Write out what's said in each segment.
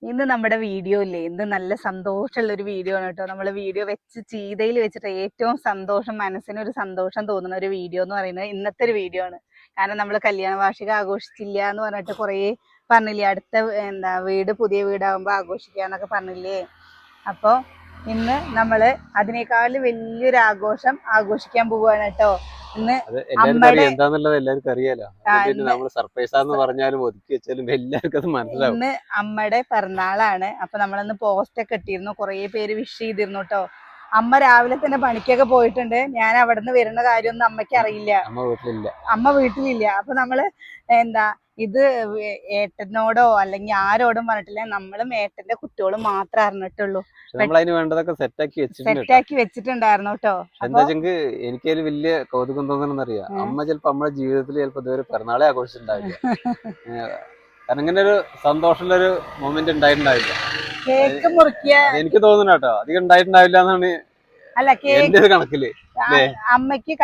ഇന്ന് നമ്മുടെ വീഡിയോ ഇല്ലേ, ഇന്ന് നല്ല സന്തോഷമുള്ള ഒരു വീഡിയോ ആണ് കേട്ടോ. നമ്മൾ വീഡിയോ വെച്ച് ചെയ്തതിൽ വെച്ചിട്ട് ഏറ്റവും സന്തോഷം, മനസ്സിനൊരു സന്തോഷം തോന്നുന്ന ഒരു വീഡിയോ എന്ന് പറയുന്നത് ഇന്നത്തെ ഒരു വീഡിയോ ആണ്. കാരണം നമ്മൾ കല്യാണ വാർഷികം ആഘോഷിച്ചില്ല എന്ന് പറഞ്ഞിട്ട് കുറേ പറഞ്ഞില്ലേ, അടുത്ത വീട് പുതിയ വീടാകുമ്പോൾ ആഘോഷിക്കാന്നൊക്കെ പറഞ്ഞില്ലേ. അപ്പോൾ ഇന്ന് നമ്മൾ അതിനേക്കാൾ വലിയൊരു ആഘോഷം ആഘോഷിക്കാൻ പോവുകയാണ് കേട്ടോ. ഇന്ന് എന്താന്നുള്ളത് എല്ലാവർക്കും അറിയാലോ. നമ്മൾ സർപ്രൈസ് ആന്ന് പറഞ്ഞാലും ഒതുക്കി വെച്ചാലും എല്ലാവർക്കും അത് മനസ്സിലാവും. ഇന്ന് അമ്മയുടെ പിറന്നാളാണ്. അപ്പൊ നമ്മളന്ന് പോസ്റ്റ് ഒക്കെ ഇട്ടിരുന്നു, കുറേ പേര് വിഷ് ചെയ്തിരുന്നു കേട്ടോ. അമ്മ രാവിലെ തന്നെ പണിക്കൊക്കെ പോയിട്ടുണ്ട്. ഞാൻ അവിടെ നിന്ന് വരുന്ന കാര്യമൊന്നും അമ്മയ്ക്ക് അറിയില്ല. അമ്മ വീട്ടിലില്ല. അപ്പൊ നമ്മള് ഇത് ഏട്ടനോടോ അല്ലെങ്കിൽ ആരോടും പറഞ്ഞിട്ടില്ല. നമ്മളും ഏട്ടന്റെ കുട്ടികളും മാത്രമേ അറിഞ്ഞിട്ടുള്ളൂ. സെറ്റാക്കി വെച്ചിട്ടുണ്ടായിരുന്നു കേട്ടോ. എനിക്ക് വലിയ കൗതുകം തോന്നണമെന്നറിയാം. അമ്മ ചിലപ്പോ നമ്മുടെ ജീവിതത്തിൽ ചിലപ്പോ ഇതുവരെ പിറന്നാളെ ആഘോഷിച്ചിട്ടുണ്ടാവില്ല. കാരണം ഇങ്ങനെ ഒരു സന്തോഷമുള്ള ഒരു മൊമെന്റ് ഉണ്ടായിട്ടുണ്ടാവില്ല. കേക്ക് മുറിക്കുക എനിക്ക് തോന്നുന്നു കേട്ടോ, അധികം ഉണ്ടായിട്ടുണ്ടാവില്ല എന്നാണ് എന്റെ ഒരു കണക്കില്. അമ്മയ്ക്ക്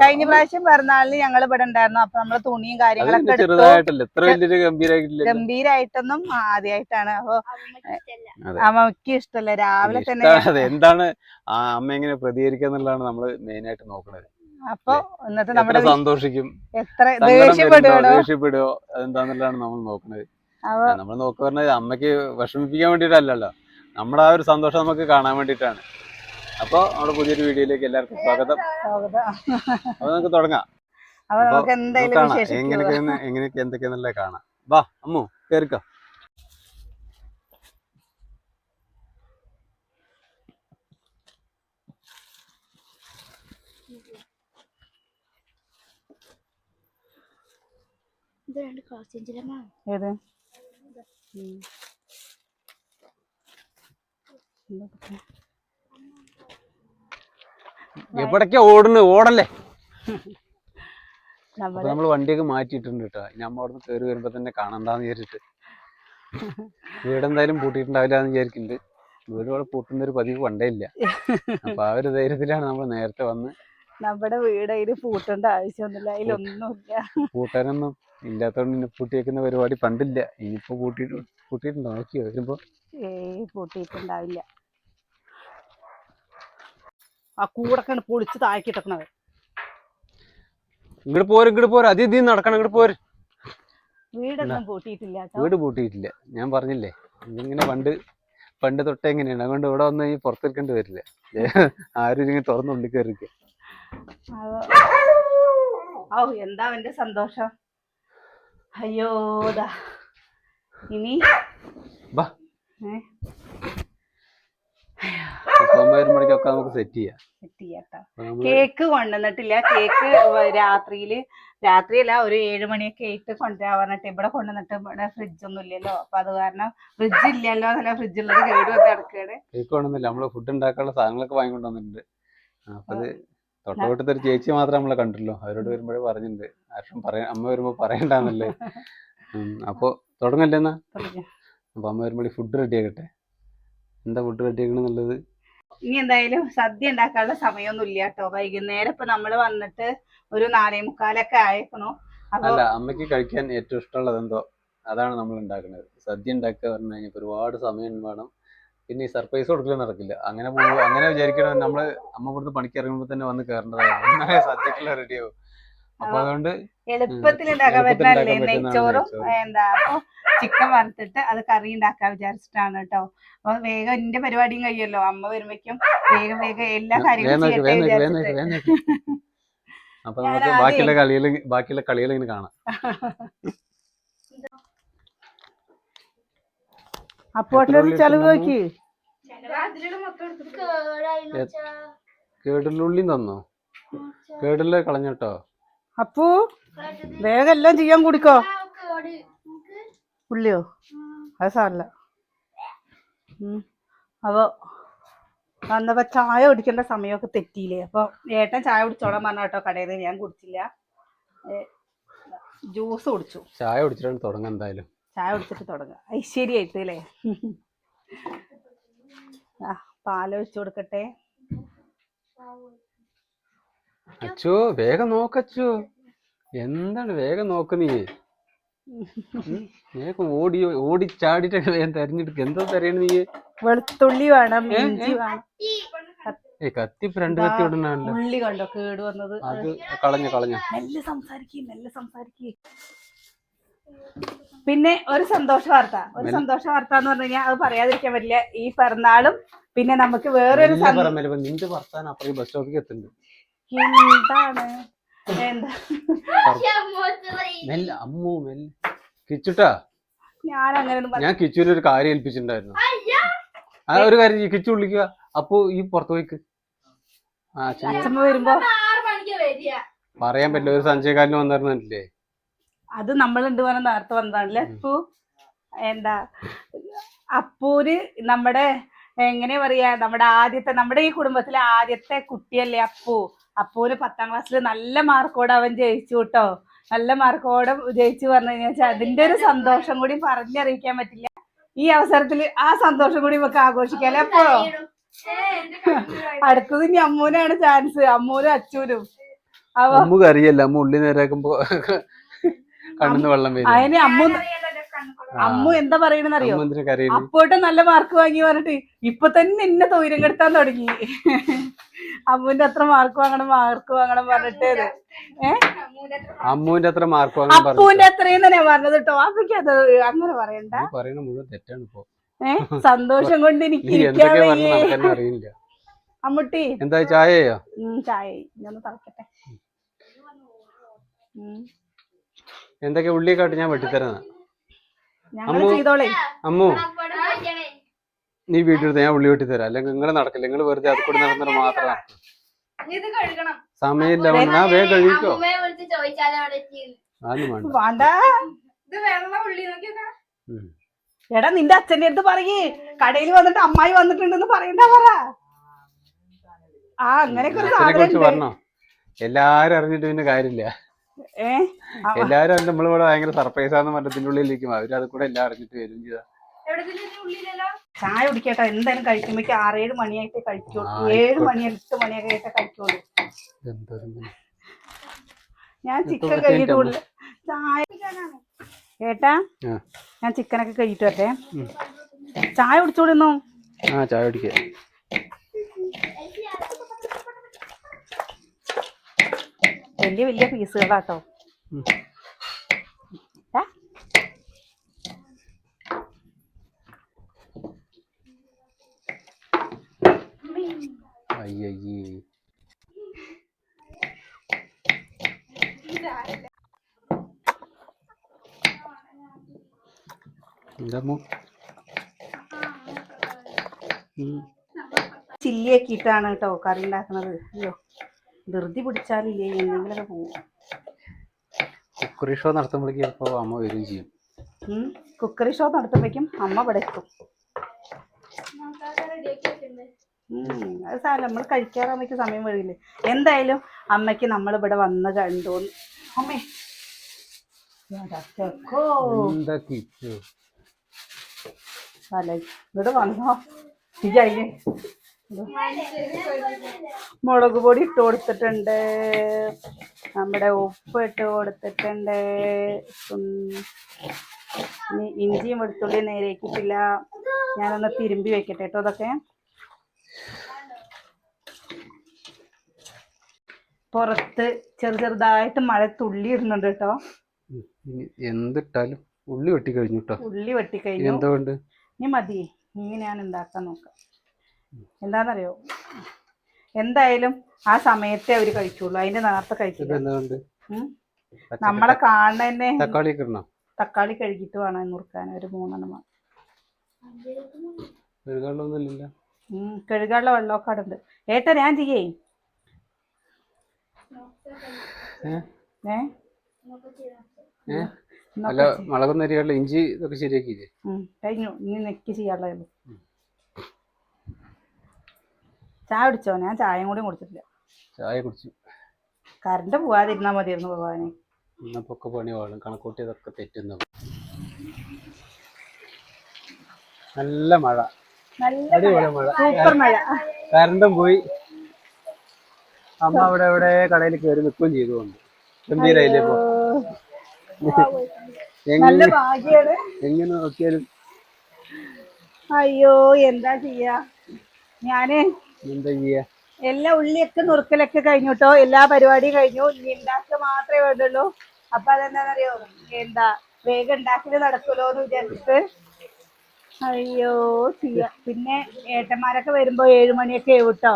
കഴിഞ്ഞ പ്രാവശ്യം പിറന്നാളിന് ഞങ്ങൾ ഇവിടെ ഉണ്ടായിരുന്നു. അപ്പൊ നമ്മള് തുണിയും കാര്യങ്ങളൊക്കെ ചെറുതായിട്ടല്ല, ഇത്ര വലിയൊരു ഗംഭീരായിട്ടൊന്നും ആദ്യമായിട്ടാണ്. അപ്പൊ അമ്മയ്ക്ക് ഇഷ്ടമല്ല. രാവിലെ തന്നെ എന്താണ് അമ്മ എങ്ങനെ പ്രതികരിക്കുക എന്നുള്ളതാണ് നമ്മള് മെയിൻ ആയിട്ട് നോക്കുന്നത്. അപ്പൊ ഇന്നത്തെ നമ്മുടെ സന്തോഷിക്കും, എത്ര ദേഷ്യപ്പെടുവോ അതെന്താന്നുള്ളതാണ് നമ്മൾ നോക്കുന്നത്. നമ്മൾ നോക്കുക പറഞ്ഞാൽ അമ്മയ്ക്ക് വിഷമിപ്പിക്കാൻ വേണ്ടിയിട്ടല്ലല്ലോ, നമ്മുടെ ആ ഒരു സന്തോഷം നമുക്ക് കാണാൻ വേണ്ടിയിട്ടാണ്. അപ്പൊ നമ്മുടെ പുതിയൊരു വീഡിയോയിലേക്ക് എല്ലാവർക്കും സ്വാഗതം. അപ്പൊ നമുക്ക് തുടങ്ങാം. എങ്ങനെയൊക്കെ എന്തൊക്കെയാന്നല്ലേ കാണാം. വാ അമ്മു, കേറിക്കോ. എവിടേക്കാ ഓടല്ലേ. നമ്മള് വണ്ടിയൊക്കെ മാറ്റിയിട്ടുണ്ട് കേട്ടോ. ഞാൻ അവിടുന്ന് കയറി വരുമ്പോ തന്നെ കാണണ്ടാന്ന് വിചാരിച്ചിട്ട്. വീടെന്തായാലും പൂട്ടിയിട്ടുണ്ടാവില്ല എന്ന് വിചാരിക്കുന്നുണ്ട്. വീട് ഇവിടെ പൂട്ടുന്ന ഒരു പതിവ് പണ്ടേ ഇല്ല. അപ്പൊ ആ ഒരു ധൈര്യത്തിലാണ് നമ്മൾ നേരത്തെ വന്ന്. നമ്മുടെ വീട് അതിന് പൂട്ടേണ്ട ആവശ്യമൊന്നുമില്ല, അതിലൊന്നുമില്ല. പൂട്ടാനൊന്നും ഇല്ലാത്തോണ്ട് പൂട്ടി വെക്കുന്ന പരിപാടി പണ്ടില്ല. ഇനിയിപ്പോ പൂട്ടിയിട്ടുണ്ടോ നോക്കിയോ വരുമ്പോ? പൂട്ടിയിട്ടുണ്ടാവില്ല. ആ കൂടൊക്കെയാണ് പൊളിച്ച് താഴ്ക്കിട്ടേക്കണത്. ഇങ്ങോട്ട് പോര് അതിഥി നടക്കണം. ഇങ്ങോട്ട് പോര്. വീടൊന്നും പൂട്ടിയിട്ടില്ല. വീട് പൂട്ടിയിട്ടില്ല, ഞാൻ പറഞ്ഞില്ലേ. ഇതിങ്ങനെ പണ്ട് തൊട്ടേ എങ്ങനെയാണ്. അതുകൊണ്ട് ഇവിടെ വന്ന് ഈ പുറത്തെടുക്കേണ്ടി വരില്ല. ആരും ഇങ്ങനെ തുറന്ന് ഉള്ളിൽ കയറിക്ക. എന്താ എന്റെ സന്തോഷം. അയ്യോതാ ഇനി നമുക്ക് സെറ്റ് ചെയ്യാം. കേക്ക് കൊണ്ടുവന്നിട്ടില്ല. കേക്ക് രാത്രിയല്ല, ഒരു 7 മണിയൊക്കെ ആയിട്ട് കൊണ്ടുവരാൻ പറഞ്ഞിട്ട് ഇവിടെ കൊണ്ടുവന്നിട്ട് ഇവിടെ ഫ്രിഡ്ജൊന്നും ഇല്ലല്ലോ. അപ്പൊ അത് കാരണം ഫ്രിഡ്ജ് ഇല്ലല്ലോ എന്നല്ല, ഫ്രിഡ്ജുള്ളത് കേട് വന്ന് കിടക്കുകയാണ്. കേക്ക് കൊണ്ടുവന്നില്ല, നമ്മള് ഫുഡ് ഉണ്ടാക്കാനുള്ള സാധനങ്ങളൊക്കെ വാങ്ങിക്കൊണ്ട് വന്നിട്ടുണ്ട്. അപ്പൊ അത് തൊട്ടടുത്ത ഒരു ചേച്ചി മാത്രമേ നമ്മളെ കണ്ടിട്ടുള്ളൂ. അവരോട് വരുമ്പോഴേ പറഞ്ഞിട്ടുണ്ട് ആരും അമ്മ വരുമ്പോ പറയണ്ടെന്നല്ലേ. അപ്പൊ തുടങ്ങല്ലേ എന്നാ. അപ്പൊ അമ്മ വരുമ്പോഴേ ഫുഡ് റെഡി ആക്കട്ടെ. എന്താ ഫുഡ് റെഡി ആക്കണെന്നുള്ളത്. ഇനി എന്തായാലും സദ്യ ഉണ്ടാക്കാനുള്ള സമയമൊന്നും ഇല്ല കേട്ടോ. വൈകുന്നേരം ഇപ്പൊ നമ്മള് വന്നിട്ട് ഒരു 4:45 ആയേക്കണു. അല്ല, അമ്മയ്ക്ക് കഴിക്കാൻ ഏറ്റവും ഇഷ്ടമുള്ളത് എന്തോ അതാണ് നമ്മൾ ഉണ്ടാക്കുന്നത്. സദ്യ ഉണ്ടാക്കുക പറഞ്ഞു കഴിഞ്ഞാൽ ഒരുപാട് സമയം വേണം. പിന്നെ ഈ സർപ്രൈസ് കൊടുക്കലും നടക്കില്ല. അങ്ങനെ വിചാരിക്കണം. നമ്മള് അമ്മ ഇവിടുന്ന് പണിക്ക് ഇറങ്ങുമ്പോ തന്നെ വന്ന് കയറേണ്ടതാണ്. സദ്യക്കുള്ള റെഡിയാവും. അപ്പൊ അതുകൊണ്ട് എളുപ്പത്തിൽ ഉണ്ടാക്കാൻ പറ്റുന്നല്ലേ നെയ്ച്ചോറും ചിക്കൻ വറുത്തിട്ട് അത് കറി ഉണ്ടാക്കാൻ വിചാരിച്ചിട്ടാണ് കേട്ടോ. അപ്പൊ വേഗം എന്റെ പരിപാടിയും കഴിയല്ലോ. അമ്മ വരുമ്പോഴേക്കും വേഗം എല്ലാ കാര്യങ്ങളും അപ്പൊ നമുക്ക് ബാക്കിയുള്ള കളികൾ ഇങ്ങനെ കാണാം. അപ്പോട്ടിനൊരു ചെലവ് നോക്കി. കേടുള്ളിയും തന്നോ? കേടുള്ള കളഞ്ഞോട്ടോ. അപ്പു വേഗം എല്ലാം ചെയ്യാൻ കുടിക്കോ. ഉള്ളിയോ? അത് സാരല്ല. അപ്പൊ വന്നപ്പോ ചായ കുടിക്കേണ്ട സമയമൊക്കെ തെറ്റിയില്ലേ. അപ്പൊ ഏട്ടൻ ചായ കുടിച്ചോളാൻ പറഞ്ഞ കേട്ടോ കടയിൽ നിന്ന്. ഞാൻ കുടിച്ചില്ല, ജ്യൂസ് കുടിച്ചു. ചായ കുടിച്ചിട്ട് തുടങ്ങാം. എന്തായാലും ചായ കുടിച്ചിട്ട് തുടങ്ങാം. ഐശ്വര്യായിട്ട് അല്ലേ. പാലൊഴിച്ചു കൊടുക്കട്ടെ. അച്ചോ വേഗം നോക്കച്ചു. എന്താണ് വേഗം നോക്ക് നീ. നീയൊക്കെ ഓടിച്ചാടിട്ടൊക്കെ വേഗം തെരഞ്ഞെടുക്കുക. എന്തോ തെരയണ നീ? വെളുത്തുള്ളി വേണം, ഇഞ്ചി വേണം. കത്തി രണ്ട് കത്തി ഇടണല്ലോ. ഉള്ളി കണ്ടോ കേട് വന്നത്? അത് കളഞ്ഞ മെല്ലെ സംസാരിക്കേ. പിന്നെ ഒരു സന്തോഷ വാർത്ത എന്ന് പറഞ്ഞു കഴിഞ്ഞാൽ അത് പറയാതിരിക്കാൻ പറ്റില്ല. ഈ പിറന്നാളും പിന്നെ നമുക്ക് വേറൊരു നിന്റെ ഭർത്താൻ അപ്പുറം ബസ് സ്റ്റോപ്പിൽ എത്തുന്നുണ്ട്. കിച്ചുട്ടാ, ഞാൻ കിച്ചുവിന് ഒരു കാര്യം ഏൽപ്പിച്ചിട്ടുണ്ടായിരുന്നു. ആ ഒരു കാര്യം കിച്ചു വിളിക്കുക. അപ്പൊ ഈ പുറത്തു പോയിക്ക് വരുമ്പോ പറയാൻ പറ്റില്ല. ഒരു സഞ്ചയക്കാരന് വന്നിരുന്നില്ലേ? അത് നമ്മളുണ്ട് പറഞ്ഞ നേരത്തെ വന്നതാണല്ലേ അപ്പു. അപ്പൂര് നമ്മുടെ എങ്ങനെ പറയാ, നമ്മുടെ ഈ കുടുംബത്തിലെ ആദ്യത്തെ കുട്ടിയല്ലേ അപ്പു. അപ്പൂര് 10ാം ക്ലാസ്സിൽ നല്ല മാർക്കോടെ അവൻ ജയിച്ചു കേട്ടോ. നല്ല മാർക്കോടെ ജയിച്ചു പറഞ്ഞു കഴിഞ്ഞാൽ അതിന്റെ ഒരു സന്തോഷം കൂടി പറഞ്ഞറിയിക്കാൻ പറ്റില്ല. ഈ അവസരത്തിൽ ആ സന്തോഷം കൂടി നമുക്ക് ആഘോഷിക്കാല്ലേ അപ്പോ? അടുത്തത് ഇനി അമ്മൂനാണ് ചാൻസ്. അമ്മൂനും അച്ചൂനും. അറിയല്ല അമ്മ ഉള്ളി നേരാക്കുമ്പോ കണ്ണിന്ന് വെള്ളം വരും. അതിന് അമ്മു എന്താ പറയണെന്നറിയോ? അപ്പോട്ട് നല്ല മാർക്ക് വാങ്ങി പറഞ്ഞിട്ട് ഇപ്പൊ തന്നെ എന്നെ തൊയിരം കെടുത്താൻ തുടങ്ങി. അമ്മുവിന്റെ അത്ര മാർക്ക് വാങ്ങണം പറഞ്ഞിട്ട് അമ്മുവിന്റെ അത്ര മാർക്ക് അപ്പൂന്റെ അത്രയും തന്നെ പറഞ്ഞത് കേട്ടോ. അപ്പൊക്ക് അത് അങ്ങനെ പറയണ്ട. സന്തോഷം കൊണ്ട് എനിക്ക് അറിയില്ല. അമ്മുട്ടി എന്താ ചായയോ? ചായ ഞാൻ തിളക്കട്ടെ. എന്തൊക്കെ ഉള്ളിയൊക്കെ ഞാൻ വെട്ടിത്തരാ. അമ്മു നീ വീട്ടിൽ ഞാൻ ഉള്ളി വെട്ടിത്തരാം. അല്ലെങ്കിൽ നിങ്ങൾ നടക്കില്ല. നിങ്ങൾ വെറുതെ അത് കൂടി നടന്നത് മാത്രമാണ്. സമയമില്ല. ഞാൻ വേഗം കഴിക്കോ? എടാ നിന്റെ അച്ഛന്റെ അടുത്ത് പറയേ കടയിൽ വന്നിട്ട് അമ്മായി വന്നിട്ടുണ്ടെന്ന് പറയണ്ട പറ. അങ്ങനെയൊക്കെ പറഞ്ഞോ? എല്ലാരും അറിഞ്ഞിട്ട് പിന്നെ കാര്യമില്ല. എല്ലാരും നമ്മളിവിടെ ഭയങ്കര സർപ്രൈസാന്ന് പറഞ്ഞതിന്റെ ഉള്ളിലിരിക്കും. അവര് അത് കൂടെ എല്ലാം അറിഞ്ഞിട്ട് വരും ചെയ്താ. ചായ കുടിക്കട്ടോ. എന്തായാലും കഴിക്കുമ്പോഴേക്ക് 6-7 മണിയായിട്ട് കഴിക്കുള്ളൂ. 7 മണി 8 മണിയൊക്കെ ആയിട്ട് കഴിക്കുള്ളൂ. ഞാൻ ചിക്കൻ കഴിയിട്ടുള്ള ചായ ഏട്ടാ, ഞാൻ ചിക്കനൊക്കെ കഴിയിട്ട് വരട്ടെ. ചായ കുടിച്ചോളിന്നോ? ചായ കുടിക്ക. വലിയ പീസുകളാട്ടോ. ചില്ലിയാക്കിയിട്ടാണ് കേട്ടോ കറി ഉണ്ടാക്കുന്നത്. അയ്യോ ധൃതി പിടിച്ചാലില്ലേ എന്തെങ്കിലൊക്കെ പോവും. കുക്കറി ഷോ നടത്തുമ്പോഴേക്കും ചിലപ്പോൾ അമ്മ വരികയും ചെയ്യും. കുക്കറി ഷോ നടത്തുമ്പോഴേക്കും അമ്മ ഇവിടെ എത്തും. അത് സാരമില്ല, നമ്മൾ കഴിക്കാറാകുമ്പോഴേക്ക് സമയം വരില്ലേ. എന്തായാലും അമ്മയ്ക്ക് നമ്മൾ ഇവിടെ വന്ന് കണ്ടു. അമ്മേ ഇവിടെ വന്നോ? മുളക് പൊടി ഇട്ട് കൊടുത്തിട്ടുണ്ട്, നമ്മുടെ ഉപ്പ് ഇട്ട് കൊടുത്തിട്ടുണ്ട്. ഇഞ്ചിയും വെളുത്തുള്ളിയും നേരേക്കിട്ടില്ല. ഞാനൊന്ന് തിരുമ്പി വെക്കട്ടെ കേട്ടോ. അതൊക്കെ പുറത്ത് ചെറുതായിട്ട് മഴ തുള്ളി ഇടുന്നുണ്ട് കേട്ടോ. എന്തിട്ടാലും ഉള്ളി വെട്ടിക്കഴിഞ്ഞു കേട്ടോ. ഉള്ളി വെട്ടിക്കഴിഞ്ഞു. എന്തുകൊണ്ട് ഇനി മതി. ഇനി ഞാൻ ഉണ്ടാക്കാൻ നോക്കാം. എന്താന്നറിയോ, എന്തായാലും ആ സമയത്തെ അവര് കഴിക്കുള്ളൂ. അതിന്റെ നേരത്തെ കഴിക്കില്ല. നമ്മളെ കാണുന്നതന്നെ. തക്കാളി കഴുകിട്ട് വേണം നുറുക്കാൻ. ഒരു 3 കഴുകാനുള്ള വെള്ളമൊക്കെ അവിടെ ഉണ്ട്. ഏട്ടാ ഞാൻ ചെയ്യേ മുളകൊന്നും അരിയാനുള്ള ഇഞ്ചി ഇതൊക്കെ ശരിയാക്കിയില്ലേ? കഴിഞ്ഞു. ഇനി നെക്കി ചെയ്യാനുള്ളതല്ലോ. ചായ കുടിച്ചോ? ഞാൻ ചായയും കൂടി കുടിച്ചിട്ടില്ല. ചായ കുടിച്ചു. കറണ്ട് പോവാതിരുന്നാ മതിയായിരുന്നു ഭഗവാനെ. ഇന്നപ്പൊക്കെ പണി വേണം. കണക്കൂട്ടിയതൊക്കെ തെറ്റുന്നു. നല്ല മഴ, അടിപൊളി മഴ, സൂപ്പർ മഴ. കറണ്ടും പോയി. അമ്മ അവിടെ കടയിൽ കയറി നിൽക്കുകയും ചെയ്തുകൊണ്ട് ഗംഭീരായില്ലേ? ഇപ്പൊ നല്ല ഭാഗ്യാണ്. എങ്ങനെ നോക്കിയാലും അയ്യോ എന്താ ചെയ്യാ. ഞാന് എന്താ ചെയ്യാ. എല്ലാ ഉള്ളിയൊക്കെ നുറുക്കലൊക്കെ കഴിഞ്ഞു കേട്ടോ. എല്ലാ പരിപാടിയും കഴിഞ്ഞു. ഇനി ഉണ്ടാക്കുക മാത്രമേ വേണ്ടുള്ളൂ. അപ്പൊ അതെന്താണെന്നറിയോ, എന്താ വേഗം ഉണ്ടാക്കല് നടക്കുമല്ലോ എന്ന് വിചാരിച്ചിട്ട് അയ്യോ ചെയ്യാ. പിന്നെ ഏട്ടന്മാരൊക്കെ വരുമ്പോ 7 മണിയൊക്കെ ആവും കേട്ടോ.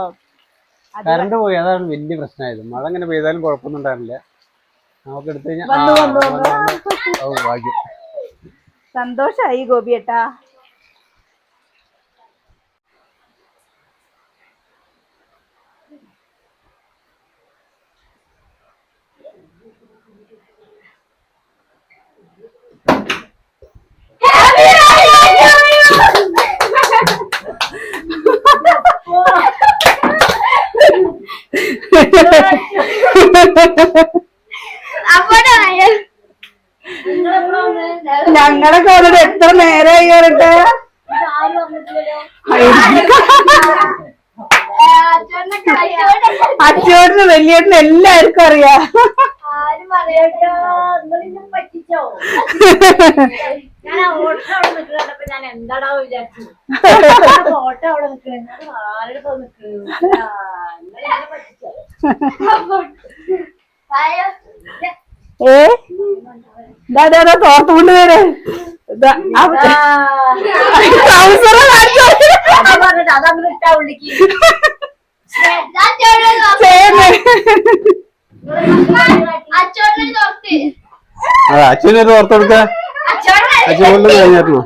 കറണ്ട് പോയി, അതാണ് വലിയ പ്രശ്നമായത്. മഴ ഇങ്ങനെ പെയ്താലും കുഴപ്പമൊന്നും ഉണ്ടായിരുന്നില്ല. നമുക്ക് എടുത്തു കഴിഞ്ഞാൽ ഭാഗ്യം. സന്തോഷായി ഗോപിയേട്ടാ. ഞങ്ങളൊക്കെ വന്നിട്ട് എത്ര നേരമായി കയറിട്ട്. അച്ചോടിന് വലിയേട്ടന് എല്ലാവർക്കും അറിയാം. ഞാൻ എന്താടാ വിചാരിച്ചു ഫോട്ടോ അവിടെ നിൽക്കുന്നത് ആരുടെ തോർത്തുകൊണ്ട് വരെ അതങ്ങനെ ഇട്ടാ ഉള്ളിക്ക് അച്ഛനൊരു ഓർത്ത് കൊടുക്ക. അച്ഛൻ കൊണ്ട് കഴിഞ്ഞായിരുന്നു.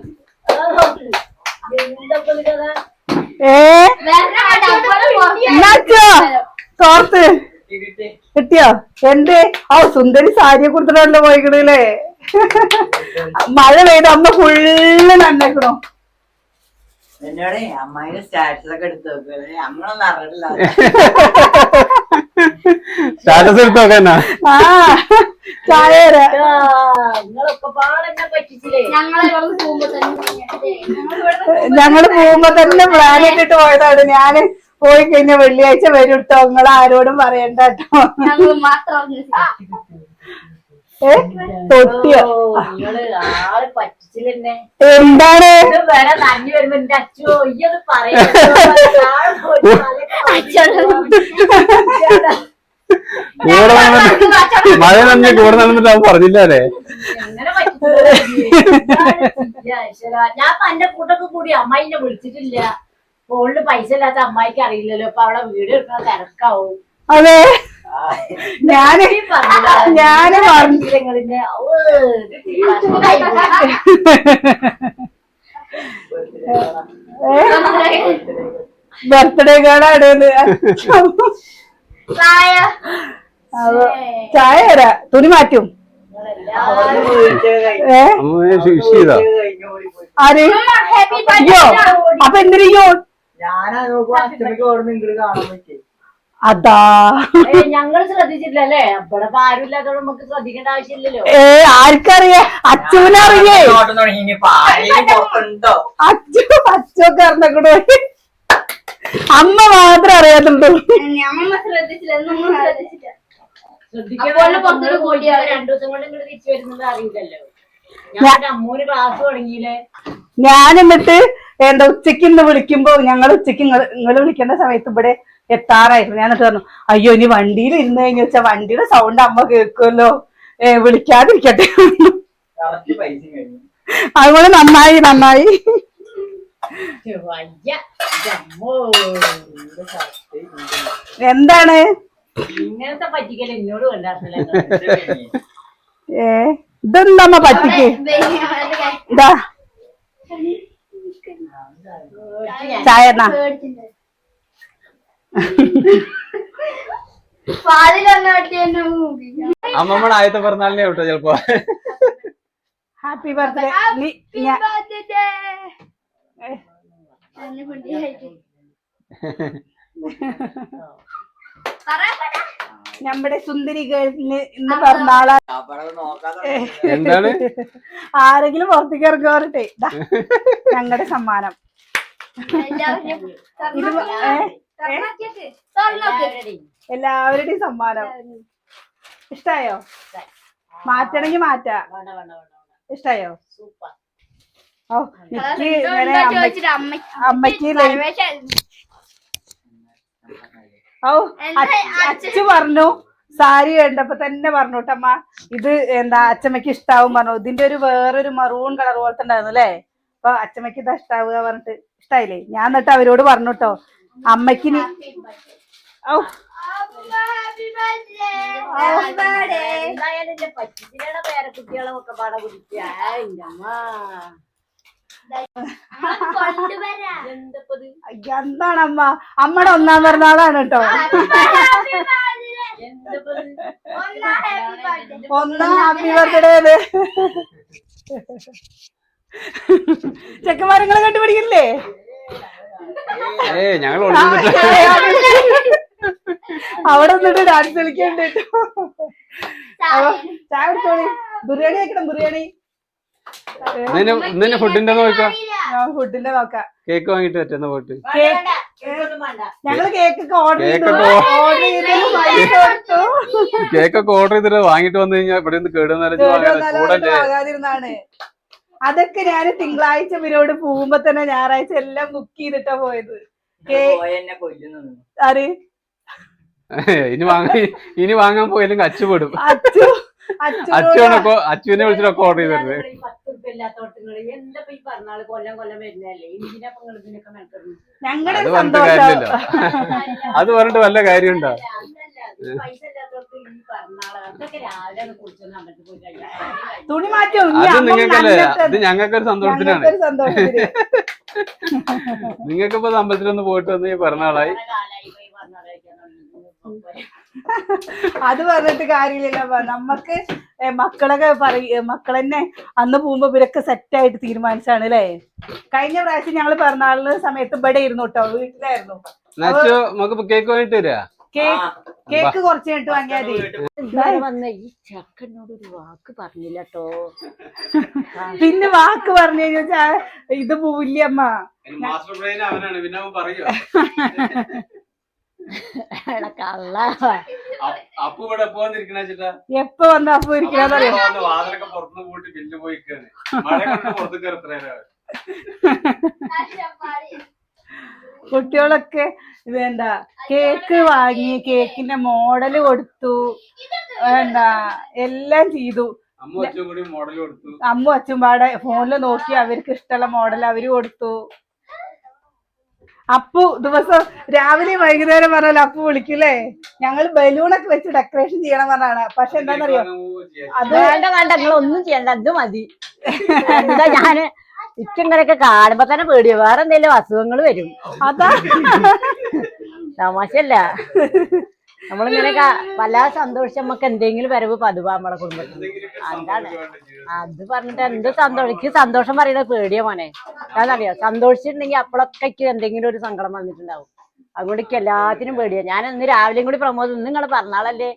തോർത്ത് കിട്ടിയോ? എന്റെ സുന്ദരി സാരിയെ കൊടുത്തിട്ടല്ലേ പോയിക്കണല്ലേ. മഴ പെയ്ത് അമ്മ ഫുള്ള് നന്നേക്കണോ. എന്നോട് അമ്മായിന്റെ സ്റ്റാറ്റസ് ഒക്കെ എടുത്ത് നോക്കുക. നമ്മളൊന്നും അറിഞ്ഞിട്ടില്ല. സ്റ്റാറ്റസ് എടുത്ത് നോക്കാനാ. ആ ചായ ഞങ്ങള് പോകുമ്പോ തന്നെ പ്ലാൻ ഇട്ടിട്ട് പോയതാണ്. ഞാന് പോയി കഴിഞ്ഞ വെള്ളിയാഴ്ച വരും കേട്ടോ. നിങ്ങൾ ആരോടും പറയണ്ട കേട്ടോ. തൊട്ടിയോ എന്താണ് മഴ നന്നെ കൂടെ നടന്നിട്ട് അവൻ പറഞ്ഞില്ല അല്ലേ. ഞാൻ എന്റെ കൂട്ടൊക്കെ കൂടി അമ്മായിനെ വിളിച്ചിട്ടില്ല. ഫോണില് പൈസ ഇല്ലാത്ത അമ്മായിക്ക് അറിയില്ലല്ലോ. അപ്പൊ അവിടെ വീഡിയോ എടുക്കുന്ന തിരക്കാവും. അതെ ഞാന് ബർത്ത്ഡേ കാർഡാണ്. ചായ തരാ. തുണി മാറ്റും. ആര് അയ്യോ അപ്പൊ എന്തിനോ ഞാനാ നോക്കുമ്പോ അച്ഛനൊക്കെ ഓർമ്മ ഇങ്ങോട്ട് കാണാൻ പറ്റി. അതാ ഞങ്ങള് ശ്രദ്ധിച്ചിട്ടില്ലല്ലേ. ഇവിടെ ആരും ഇല്ലാത്തതുകൊണ്ട് നമുക്ക് ശ്രദ്ധിക്കേണ്ട ആവശ്യമില്ലല്ലോ. ആർക്കറിയാ? അച്ഛനറിയേ. അച്ഛനൊക്കെ അറിഞ്ഞോ. അമ്മ മാത്രം അറിയാത്തുള്ളൂ. ശ്രദ്ധിക്കാൻ 2 ദിവസം കൊണ്ട് ഇങ്ങോട്ട് തിരിച്ചു വരുന്നത് അറിയില്ലല്ലോ. ഞാൻ അമ്മൂന് ക്ലാസ് തുടങ്ങിയില്ലേ. ഞാൻ എന്നിട്ട് എന്താ ഉച്ചക്ക് ഇന്ന് വിളിക്കുമ്പോ ഞങ്ങൾ ഉച്ചക്ക് നിങ്ങള് വിളിക്കേണ്ട സമയത്ത് ഇവിടെ എത്താറായിരുന്നു. ഞാൻ എന്നിട്ട് പറഞ്ഞു അയ്യോ ഇനി വണ്ടിയിൽ ഇരുന്ന് കഴിഞ്ഞ വെച്ചാ വണ്ടിയുടെ സൗണ്ട് അമ്മ കേൾക്കുമല്ലോ, വിളിക്കാതിരിക്കട്ടെ. അതുകൊണ്ട് നന്നായി നന്നായി. എന്താണ് ഇങ്ങനത്തെ പറ്റിക്കൽ എന്നോട് കണ്ടാർന്നില്ല. ഇതെന്താ പറ്റിക്ക്? ഇതാ ചായ അമ്മമ്മയുടെ ആദ്യത്തെ പിറന്നാളിനെ കേട്ടോ ചെലപ്പോ. Happy birthday. നമ്മുടെ സുന്ദരി ഗേൾസിന് ഇന്ന് പിറന്നാളാ. എന്താണ് ആരെങ്കിലും പുറത്തേക്ക് ഇറങ്ങി വരട്ടെ. ഞങ്ങളുടെ സമ്മാനം. എല്ലാവരുടെയും സമ്മാനം. ഇഷ്ടായോ? മാറ്റണമെങ്കിൽ മാറ്റാ. ഇഷ്ടായോ? സൂപ്പർ. ഓ എനിക്ക് ഇങ്ങനെ അമ്മക്ക് ഓ അച്ഛ പറഞ്ഞു സാരി കണ്ടപ്പോ തന്നെ പറഞ്ഞു കേട്ടമ്മ ഇത് എന്താ അച്ഛമ്മക്ക് ഇഷ്ടാവും പറഞ്ഞു. ഇതിന്റെ ഒരു വേറൊരു മറൂൺ കളർ പോലത്തെ ഉണ്ടായിരുന്നു അല്ലേ? അപ്പൊ അച്ഛമ്മക്ക് ഇതാ ഇഷ്ടാവുക പറഞ്ഞിട്ട് ഇഷ്ടായില്ലേ? ഞാൻ എന്നിട്ട് അവരോട് പറഞ്ഞു കേട്ടോ അമ്മക്ക് ഓ എന്തായാലും പറ്റിച്ചിയുടെ പേരക്കുട്ടികളെ ഒക്കെ പാടെ കുടിക്കുക. എന്താണ് അമ്മ അമ്മയുടെ ഒന്നാം പിറന്നാളാണ് കേട്ടോ. ഒന്നാം ഹാപ്പി ബർത്ത്ഡേ. ചെക്കന്മാരങ്ങളെ കണ്ടുപിടിക്കില്ലേ? ഞങ്ങൾ അവിടെ നിന്നിട്ട് ഡാൻസ് കളിക്കണ്ട് കേട്ടോ. ചായ കുടിച്ചോളി. ബിരിയാണി വെക്കണം, ബിരിയാണി. ഫുഡിന്റെ നോക്കാം, ഫുഡിന്റെ നോക്കാം. കേക്ക് വാങ്ങിട്ട് പറ്റുന്ന പോയിട്ട് ഞങ്ങള് കേക്കൊക്കെ ഓർഡർ കേക്കൊക്കെ ഓർഡർ ചെയ്തിട്ട് വാങ്ങിട്ട് വന്നു കഴിഞ്ഞാൽ ഇവിടെ നിന്ന് കേടുവന്നാകാതിരുന്നാണ്. അതൊക്കെ ഞാൻ തിങ്കളാഴ്ച ഇവരോട് പോകുമ്പോ തന്നെ ഞായറാഴ്ച എല്ലാം ബുക്ക് ചെയ്തിട്ടാ പോയത്. ആര് ഇനി വാങ്ങാൻ പോയാലും അച്ചുപെടും. അച്ചുവിനെ വിളിച്ചിട്ടൊക്കെ ഓർഡർ ചെയ്തിട്ടുണ്ട്. ഞങ്ങളുടെ അത് പറഞ്ഞിട്ട് വല്ല കാര്യമുണ്ടോ? തുണി മാറ്റോ അത് നിങ്ങൾക്കല്ലേ, അത് ഞങ്ങൾക്കൊരു സന്തോഷത്തിനാണ്. നിങ്ങൾക്കിപ്പോ അമ്പലത്തിലൊന്ന് പോയിട്ട് വന്ന് പിറന്നാളായി. അത് പറഞ്ഞിട്ട് കാര്യമില്ലല്ലോ. നമ്മക്ക് മക്കളൊക്കെ മക്കളെന്നെ അന്ന് പോകുമ്പോ ഇവരൊക്കെ സെറ്റായിട്ട് തീരുമാനിച്ചാണ് അല്ലേ? കഴിഞ്ഞ പ്രാവശ്യം ഞങ്ങള് പിറന്നാളിന് സമയത്ത് ഇവിടെ ഇരുന്നു കേട്ടോ, വീട്ടിലായിരുന്നു. കേക്ക് വാങ്ങിട്ട് തരാ. കേക്ക് കുറച്ച് കഴിഞ്ഞിട്ട് വാങ്ങിയാൽ വന്ന ഈ ചെക്കനോട് ഒരു വാക്ക് പറഞ്ഞില്ല കേട്ടോ. പിന്നെ വാക്ക് പറഞ്ഞു കഴിഞ്ഞാ ഇത് പോവില്ലേ അമ്മ. എപ്പ വന്ന അപ്പു ഇരിക്കണറിയോ? കുട്ടികളൊക്കെ വേണ്ട കേക്ക് വാങ്ങി, കേക്കിന്റെ മോഡല് കൊടുത്തു, വേണ്ട എല്ലാം ചെയ്തു. അമ്മു അച്ഛൻ പാടെ ഫോണില് നോക്കി അവർക്ക് ഇഷ്ടമുള്ള മോഡൽ അവര് കൊടുത്തു. അപ്പു ദിവസം രാവിലെ വൈകുന്നേരം പറഞ്ഞാലും അപ്പു വിളിക്കൂലേ? ഞങ്ങൾ ബലൂണൊക്കെ വെച്ച് ഡെക്കറേഷൻ ചെയ്യണം പറഞ്ഞാണ്. പക്ഷെ എന്താണെന്നറിയോ, അത് വേണ്ട നിങ്ങൾ ഒന്നും ചെയ്യണ്ട, അത് മതി. എന്താ ഞാന് ഇങ്ങനെയൊക്കെ കാണുമ്പോ തന്നെ പേടിയോ, വേറെ എന്തെങ്കിലും അസുഖങ്ങൾ വരും. അതാ തമാശല്ല. നമ്മളിങ്ങനെ വല്ലാതെ സന്തോഷിച്ച് നമുക്ക് എന്തെങ്കിലും വരവ് പതിവാ നമ്മുടെ കുടുംബത്തിൽ. അതാണ് അത് പറഞ്ഞിട്ട് എന്ത് സന്തോഷം. എനിക്ക് സന്തോഷം പറയുന്നത് പേടിയോ മോനെ. അതാണറിയോ, സന്തോഷിച്ചിട്ടുണ്ടെങ്കിൽ അപ്പോഴൊക്കെ എന്തെങ്കിലും ഒരു സങ്കടം വന്നിട്ടുണ്ടാവും. അതുകൊണ്ട് എനിക്ക് എല്ലാത്തിനും പേടിയാ. ഞാൻ ഇന്ന് രാവിലെയും കൂടി പ്രമോദ് ഇന്ന് നിങ്ങൾ പറഞ്ഞാളല്ലേ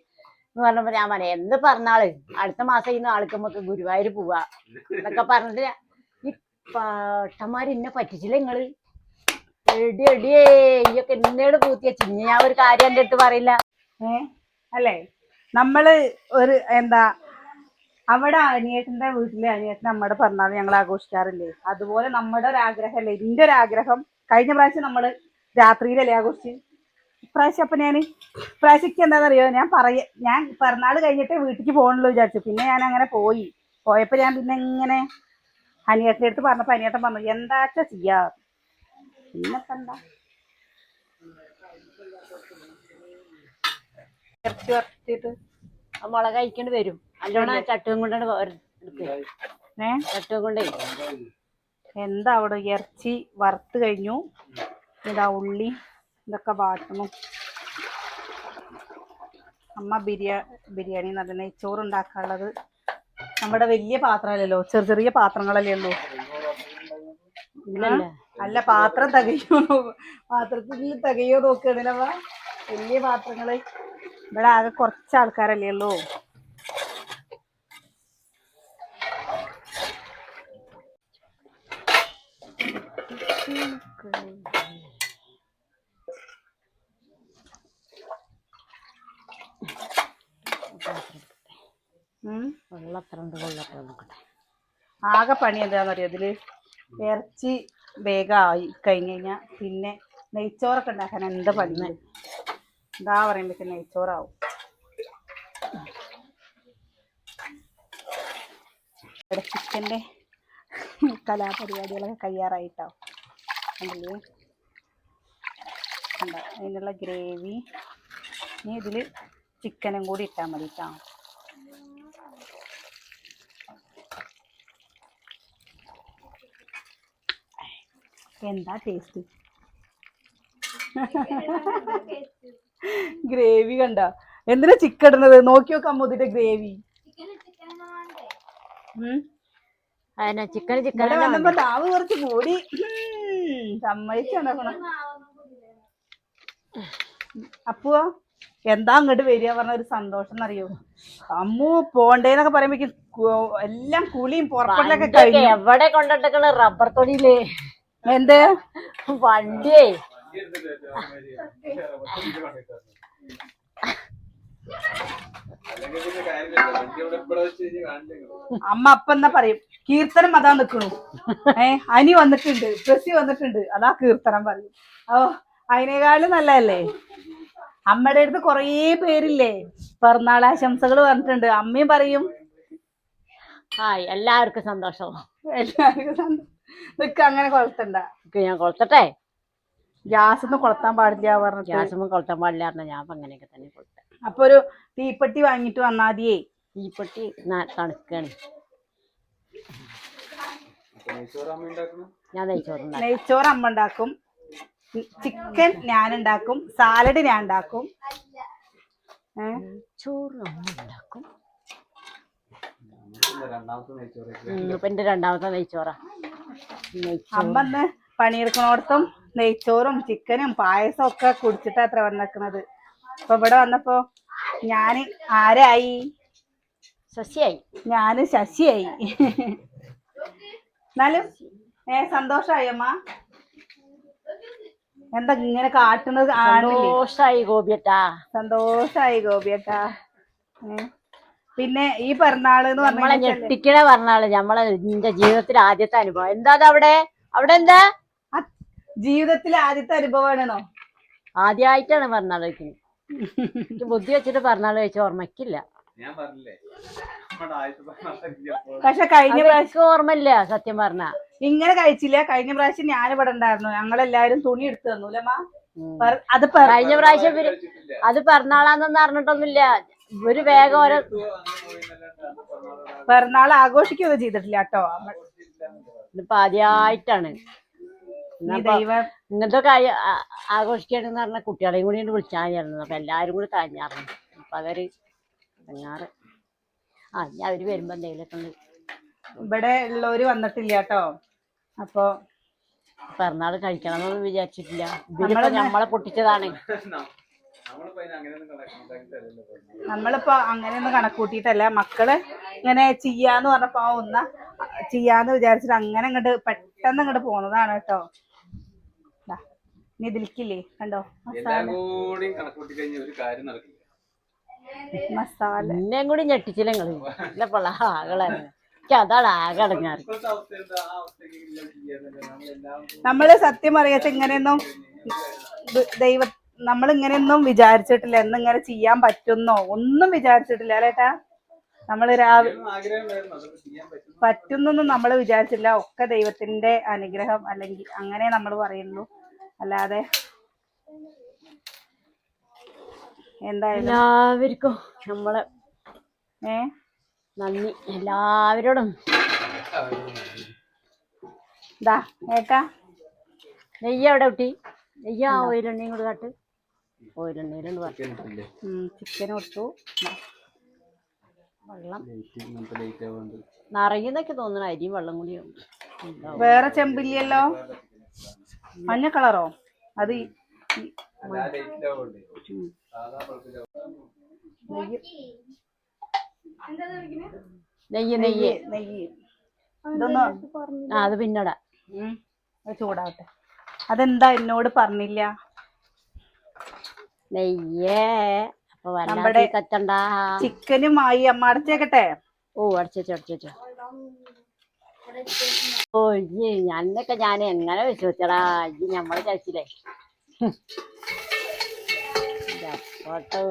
എന്ന് പറഞ്ഞപ്പോ ഞാൻ പറയാം എന്ത് പറഞ്ഞാള് അടുത്ത മാസം ഇന്ന് ആൾക്ക് നമുക്ക് ഗുരുവായൂർ പോവാ എന്നൊക്കെ പറഞ്ഞിട്ട് ഈ പാട്ടന്മാര് ഇന്നെ പറ്റിച്ചില്ല നിങ്ങള്. എടിയേ ഈയൊക്കെ എന്നോട് പൂത്തിയ ചിഞ്ഞ ഞാൻ ഒരു കാര്യം എൻ്റെ അടുത്ത് പറയില്ല. അല്ലേ? നമ്മള് ഒരു എന്താ അവിടെ അനിയേട്ടന്റെ വീട്ടിലെ അനിയേട്ടൻ നമ്മുടെ പിറന്നാൾ ഞങ്ങൾ ആഘോഷിക്കാറില്ലേ? അതുപോലെ നമ്മുടെ ഒരു ആഗ്രഹമല്ലേ, ഇതിന്റെ ഒരു ആഗ്രഹം. കഴിഞ്ഞ പ്രാവശ്യം നമ്മള് രാത്രിയിലല്ലേ ആഘോഷിച്ച്. ഇപ്രാവശ്യം അപ്പൊ ഇപ്രാവശ്യക്ക് എന്താണെന്നറിയോ, ഞാൻ പിറന്നാൾ കഴിഞ്ഞിട്ട് വീട്ടിലേക്ക് പോകണല്ലോ വിചാരിച്ചു. പിന്നെ ഞാൻ അങ്ങനെ പോയപ്പോ ഞാൻ പിന്നെ ഇങ്ങനെ അനിയേട്ടൻ്റെ അടുത്ത് പറഞ്ഞപ്പോ അനിയേട്ടൻ പറഞ്ഞു എന്താച്ചാ ചെയ്യാ. പിന്നെപ്പോ എന്താ മുളക് കഴിക്കേണ്ടി വരും. നല്ലോണം ചട്ടുകം കൊണ്ടാണ് ചട്ടുകം കൊണ്ടേ. എന്താ അവിടെ ഇറച്ചി വറുത്ത് കഴിഞ്ഞു. ഇതാ ഉള്ളി ഇതൊക്കെ വാട്ടണം. അമ്മ ബിരിയാണി നല്ല നെയ്ച്ചോറ് ഉണ്ടാക്കാനുള്ളത് നമ്മുടെ വലിയ പാത്രമല്ലല്ലോ, ചെറിയ പാത്രങ്ങളല്ലേ ഉള്ളൂ. അല്ല പാത്രം പാത്രത്തിൽ തികയോ നോക്കുകയാണല്ലോ. വലിയ പാത്രങ്ങള് ഇവിടെ ആകെ കുറച്ച് ആൾക്കാരല്ലേ ഉള്ളൂ. വെള്ളത്തിലുണ്ട് നോക്കട്ടെ. ആകെ പണി എന്താണെന്നറിയോ ഇതില് ഇറച്ചി വേഗമായി കഴിഞ്ഞ് കഴിഞ്ഞാൽ പിന്നെ നെയ്ച്ചോറൊക്കെ ഉണ്ടാക്കാൻ എന്താ പണി എന്താ പറയുമ്പോഴേക്കും നെയ്ച്ചോറാവും. ഇവിടെ ചിക്കൻ്റെ കലാപരിപാടികളൊക്കെ കഴിയാറായിട്ടാവും. കണ്ടില്ലേ, കണ്ടോ അതിനുള്ള ഗ്രേവി. ഇനി ഇതിൽ ചിക്കനും കൂടി ഇട്ടാൽ മതി കേട്ടോ. എന്താ ടേസ്റ്റ്. ഗ്രേവി കണ്ട, എന്തിനാ ചിക്കൻ ഇടുന്നത്? നോക്കി നോക്കാം അമ്മൂതിന്റെ ഗ്രേവി. ഇവിടെ വന്നപ്പോ താവ് കുറച്ച് കൂടി സമ്മതിച്ചുണ്ടാക്കണം. അപ്പോ എന്താ അങ്ങോട്ട് വരിക പറഞ്ഞ ഒരു സന്തോഷം എന്നറിയോ. അമ്മു പോണ്ടേന്നൊക്കെ പറയുമ്പോ എല്ലാം കുളിയും പുറപ്പെടലൊക്കെ കഴിഞ്ഞു. എവിടെ കൊണ്ടിട്ടേക്കണ്? റബ്ബർ തൊടിയില്. എന്ത് വണ്ടിയേ അമ്മ അപ്പ എന്നാ പറയും, കീർത്തനം അതാ നിക്കണു. അനി വന്നിട്ടുണ്ട്, പ്രസി വന്നിട്ടുണ്ട്, അതാ കീർത്തനം പറയും. ഓ അതിനേക്കാളും നല്ലതല്ലേ. അമ്മയുടെ അടുത്ത് കൊറേ പേരില്ലേ പിറന്നാളാശംസകൾ പറഞ്ഞിട്ടുണ്ട്. അമ്മയും പറയും എല്ലാവർക്കും സന്തോഷം. എല്ലാവർക്കും നിക്ക് അങ്ങനെ കൊളത്തണ്ട. ഞാൻ കൊളത്തട്ടെ? ഗ്യാസൊന്നും കൊളത്താൻ പാടില്ല പറഞ്ഞു. ഗ്യാസൊന്നും കൊളത്താൻ പാടില്ല പറഞ്ഞ ഞാൻ അങ്ങനെയൊക്കെ തന്നെ കൊളുത്ത. അപ്പൊ ഒരു തീപ്പെട്ടി വാങ്ങിട്ട് വന്നാതിയേ. തീപ്പെട്ടി തണുക്കാണ്. ഞാൻ നെയ്ച്ചോറ് അമ്മ ഉണ്ടാക്കും, ചിക്കൻ ഞാൻ ഉണ്ടാക്കും, സാലഡ് ഞാൻ ഉണ്ടാക്കും, ചോറ് അമ്മ ഉണ്ടാക്കും. ഇപ്പൊ എന്റെ രണ്ടാമത്തെ നെയ്ച്ചോറാ. അമ്മ ഇന്ന് പണിയെടുക്കണോടത്തും നെയ്ച്ചോറും ചിക്കനും പായസം ഒക്കെ കുടിച്ചിട്ടാ അത്ര വന്നിക്കുന്നത്. അപ്പൊ ഇവിടെ വന്നപ്പോ ഞാന് ആരായി? ശശിയായി. ഞാന് ശശിയായി. എന്നാലും സന്തോഷായി അമ്മ. എന്താ ഇങ്ങനെ കാട്ടുന്നത്? സന്തോഷായി ഗോപിയേട്ടാ, സന്തോഷായി ഗോപിയേട്ടാ. പിന്നെ ഈ പിറന്നാള് എന്ന് നമ്മളെ ഞെട്ടിക്കണ പിറന്നാള്, നമ്മളെ നിന്റെ ജീവിതത്തിൽ ആദ്യത്തെ അനുഭവം. എന്താ അവിടെ എന്താ ജീവിതത്തിലെ ആദ്യത്തെ അനുഭവമാണോ? ആദ്യമായിട്ടാണ് പിറന്നാൾ കഴിക്കുന്നത്. ബുദ്ധി വെച്ചിട്ട് പിറന്നാൾ കഴിച്ച ഓർമ്മക്കില്ല. പക്ഷെ കഴിഞ്ഞ പ്രാവശ്യം ഓർമ്മയില്ല സത്യം പറഞ്ഞ. ഇങ്ങനെ കഴിച്ചില്ല. കഴിഞ്ഞ പ്രാവശ്യം ഞാൻ ഇവിടെ ഉണ്ടായിരുന്നു. ഞങ്ങളെല്ലാരും തുണി എടുത്തു തന്നൂലമ്മ. അത് കഴിഞ്ഞ പ്രാവശ്യം അത് പിറന്നാളാന്നൊന്നും അറിഞ്ഞിട്ടൊന്നുമില്ല. ഒരു വേഗം ഓരോ പിറന്നാൾ ആഘോഷിക്കുകയൊക്കെ ചെയ്തിട്ടില്ല കേട്ടോ. ഇതിപ്പോ ആദ്യമായിട്ടാണ് ഇങ്ങനത്തെ കാര്യം ആഘോഷിക്കണെന്ന് പറഞ്ഞ കുട്ടികളെയും കൂടി വിളിച്ചായിരുന്നു. അപ്പൊ എല്ലാരും കൂടി തഴഞ്ഞായിരുന്നു. അപ്പൊ അവര് തഞ്ഞാറ് ഞാൻ അവര് വരുമ്പോ എന്തെങ്കിലുമൊക്കെ ഉണ്ട്. ഇവിടെ ഉള്ളവര് വന്നിട്ടില്ല കേട്ടോ. അപ്പൊ പിറന്നാൾ കഴിക്കണമെന്നൊന്നും വിചാരിച്ചിട്ടില്ല. നമ്മളെ പൊട്ടിച്ചതാണ്. നമ്മളിപ്പോ അങ്ങനെയൊന്നും കണക്കൂട്ടിയിട്ടല്ല. മക്കള് ഇങ്ങനെ ചെയ്യാന്ന് പറഞ്ഞപ്പോ ചെയ്യാന്ന് വിചാരിച്ചിട്ട് അങ്ങനെ ഇങ്ങോട്ട് പെട്ടെന്ന് ഇങ്ങോട്ട് പോന്നതാണ് കേട്ടോ. ഇനി ഇതിലേക്കില്ലേ കണ്ടോ മസാല എന്നെയും കൂടി ഞെട്ടിച്ചില്ല നിങ്ങള്. ഇല്ലപ്പോൾ ആകളാണ് അതാണ് ആകെ അടങ്ങാറ്. നമ്മള് സത്യം പറയാച്ച ഇങ്ങനെയൊന്നും നമ്മൾ ഇങ്ങനെയൊന്നും വിചാരിച്ചിട്ടില്ല. എന്നിങ്ങനെ ചെയ്യാൻ പറ്റുന്നോ ഒന്നും വിചാരിച്ചിട്ടില്ല അല്ലേട്ടാ. നമ്മള് പറ്റുന്നൊന്നും നമ്മൾ വിചാരിച്ചില്ല. ഒക്കെ ദൈവത്തിന്റെ അനുഗ്രഹം അല്ലെങ്കിൽ അങ്ങനെ നമ്മൾ പറയുള്ളൂ. അല്ലാതെ എന്തായാലും എല്ലാവർക്കും നമ്മളെ നന്ദി എല്ലാവരോടും. നെയ്യ് എവിടെ കുട്ടി? നെയ്യ് ഓയിലെണ്ണയും കൂടെ കാട്ട്. ഓയിലെണ്ണയിലുണ്ട് ചിക്കൻ കൊടുത്തു. വെള്ളം നിറയുന്നൊക്കെ തോന്നണ അരിയും വെള്ളം കൂടി. വേറെ ചെമ്പില്ലല്ലോ. മഞ്ഞ കളറോ? അത് നെയ്യ് നെയ്യ് നെയ്യ് ഇതൊന്ന് അത് പിന്നടാ ചൂടാവട്ടെ. അതെന്താ എന്നോട് പറഞ്ഞില്ല? നെയ്യേ അപ്പൊ വല്ലാതെ കത്തണ്ട. ചിക്കനുമായി അമ്മ അടച്ചേക്കട്ടെ. ഓ അടച്ചോ. ഓ ഇയ്യ് ഞാനൊക്കെ ഞാൻ എങ്ങനെ വിശ്വസിച്ചടാ ഇജ്ജ് ഞമ്മളെ ചതിച്ചില്ലേ ഫോട്ടോ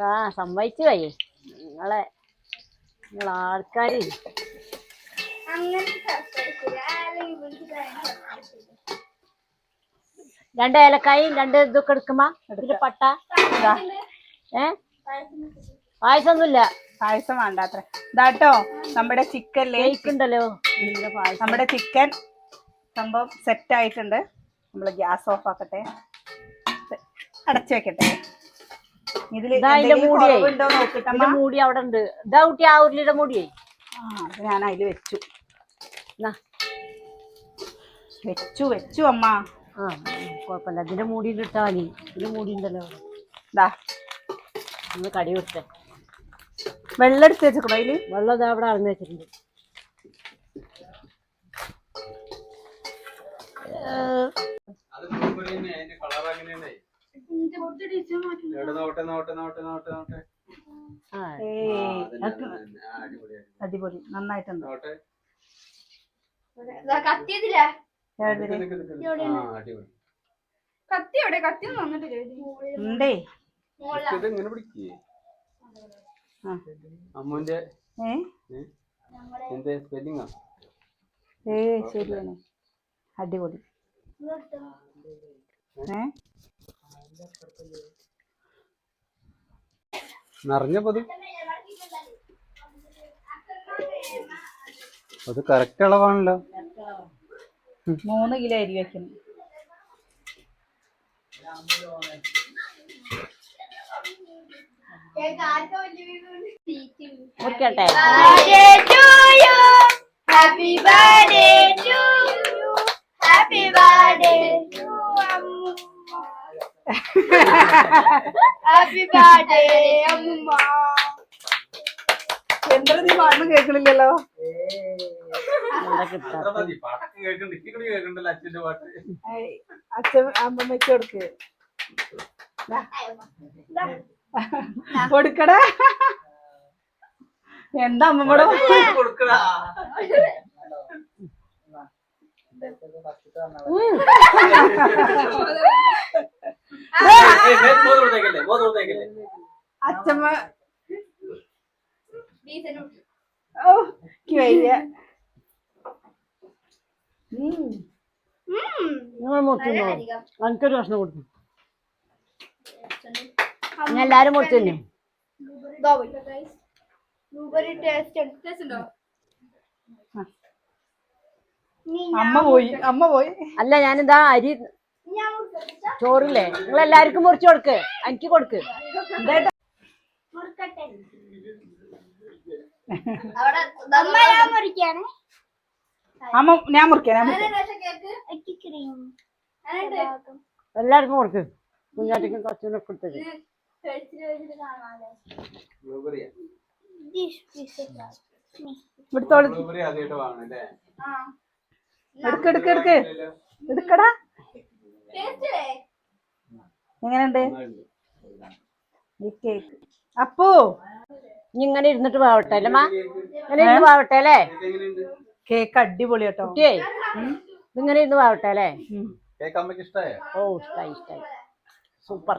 ആ സമ്മതിച്ചു പോയി നിങ്ങളാൾക്കാര് രണ്ട് ഏലക്കായും രണ്ട് ഇതൊക്കെ എടുക്കുമ്പോ ഇതില് പട്ട പായസൊന്നുമില്ല. പായസം വേണ്ടാത്ര ഇതാട്ടോ നമ്മുടെ ചിക്കൻ കേക്ക് ഉണ്ടല്ലോ. നമ്മുടെ ചിക്കൻ സംഭവം സെറ്റ് ആയിട്ടുണ്ട്. നമ്മള് ഗ്യാസ് ഓഫ് ആക്കട്ടെ, അടച്ചു വെക്കട്ടെ. ഇതില് ഉണ്ടോ നോക്കിട്ടമ്മ. മൂടി അവിടെ ഉണ്ട്. ഇതാ കുട്ടി ആ ഉരുളിയുടെ മൂടിയേ. അത് ഞാൻ അതില് വെച്ചു വെച്ചു അമ്മ. ആ കുഴപ്പമില്ല. ഇതിന്റെ മൂടിയിൽ ഇട്ടാ മതി. ഇതിന്റെ മൂടി ഉണ്ടല്ലോ. ഇതാ ഒന്ന് കടി വിട്ടേ. വെള്ളം എടുത്ത് വെച്ചേക്കണോ അതില്? വെള്ളം ഇതാ അവിടെ അളന്ന് വെച്ചിട്ടുണ്ട്. അടിപൊളി, നന്നായിട്ടുണ്ട്. ഉണ്ടേ അമ്മുന്റെ ശരിയാണ്. അടിപൊളി. നിറഞ്ഞപ്പോ അത് കറക്റ്റ് അളവാണല്ലോ. 3 കിലോ അരി വെക്കുന്നു. മുറിക്കട്ടെ. Happy birthday to you. Happy birthday to Ammu. Happy birthday Amma. എന്താ നീ പാടുന്ന കേൾക്കണില്ലല്ലോ. അച്ഛൻ അമ്മമ്മയ്ക്ക് കൊടുക്ക്. കൊടുക്കടാ. എന്താ അമ്മമ്മടെ കൊടുക്കടാ. അച്ഛമ്മ ഓ വയ്യ. നിങ്ങൾ മുറിച്ചോ. എനിക്കൊരു ഭക്ഷണം കൊടുത്തു. ഞാൻ എല്ലാരും മുറിച്ചു തന്നെ. അമ്മ പോയി. അല്ല ഞാനിതാ അരി ചോറില്ലേ നിങ്ങൾ എല്ലാവർക്കും മുറിച്ചു കൊടുക്ക്. എനിക്ക് കൊടുക്ക്. അമ്മ ഞാൻ മുറിക്കാം. എല്ലാവർക്കും കൊടുക്ക്. കുഞ്ഞാട്ടിക്കും കൊച്ചിനൊക്കെ കൊടുത്തത്. എടുക്കടാ. എങ്ങനെയുണ്ട് ഈ കേക്ക്? അപ്പോ ഇങ്ങനെ ഇരുന്നിട്ട് പാവട്ടെ അല്ലേ മാ? ഇങ്ങനെ ഇരുന്ന് പാവട്ടെ അല്ലേ? കേക്ക് അടിപൊളി കേട്ടോ. കുട്ടിയേ ഇതിങ്ങനെ ഇരുന്ന് പാവട്ടെ അല്ലേ? ഓ ഇഷ്ടായി. സൂപ്പർ.